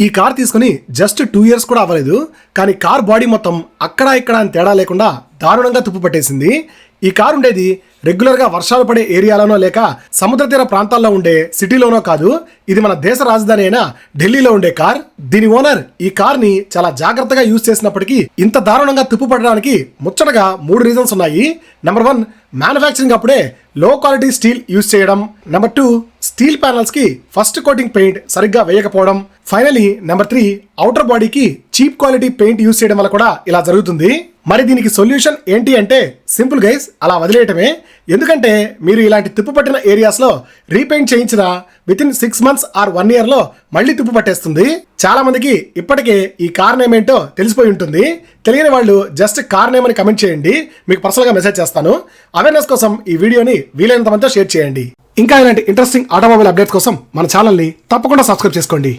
ఈ కార్ తీసుకుని just 2 years కూడా అవ్వలేదు, కానీ కార్ బాడీ మొత్తం అక్కడ ఇక్కడ అని తేడా లేకుండా దారుణంగా తుప్పు పట్టేసింది. ఈ కార్ ఉండేది రెగ్యులర్గా వర్షాలు పడే ఏరియాలోనో లేక సముద్ర తీర ప్రాంతాల్లో ఉండే సిటీలోనో కాదు. ఇది మన దేశ రాజధాని అయిన ఢిల్లీలో ఉండే కార్. దీని ఓనర్ ఈ కార్ ని చాలా జాగ్రత్తగా యూజ్ చేసినప్పటికీ ఇంత దారుణంగా తుప్పు పడడానికి ముచ్చటగా 3 రీజన్స్ ఉన్నాయి. నెంబర్ 1, మ్యానుఫ్యాక్చరింగ్ అప్పుడే లో క్వాలిటీ స్టీల్ యూజ్ చేయడం. నెంబర్ 2, స్టీల్ ప్యానల్స్ కి ఫస్ట్ కోటింగ్ పెయింట్ సరిగ్గా వేయకపోవడం. ఫైనలీ నెంబర్ 3, అవుటర్ బాడీకి చీప్ క్వాలిటీ పెయింట్ యూజ్ చేయడం వల్ల కూడా ఇలా జరుగుతుంది. మరి దీనికి సొల్యూషన్ ఏంటి అంటే సింపుల్ గైస్, అలా వదిలేయటమే. ఎందుకంటే మీరు ఇలాంటి తుప్పు పట్టిన ఏరియాస్లో రీపెయింట్ చేయించిన with in 6 months or 1 year లో మళ్ళీ తుప్పు పట్టేస్తుంది. చాలా మందికి ఇప్పటికే ఈ కార్ నేమ్ ఏంటో తెలిసిపోయి ఉంటుంది. తెలియని వాళ్ళు జస్ట్ కార్ నేమ్ అని కమెంట్ చేయండి, మీకు పర్సనల్గా మెసేజ్ చేస్తాను. అవేర్నెస్ కోసం ఈ వీడియోని వీలైనంత మందితో షేర్ చేయండి. ఇంకా ఇలాంటి ఇంట్రెస్టింగ్ ఆటోమొబైల్ అప్డేట్స్ కోసం మన ఛానల్ని తప్పకుండా సబ్స్క్రైబ్ చేసుకోండి.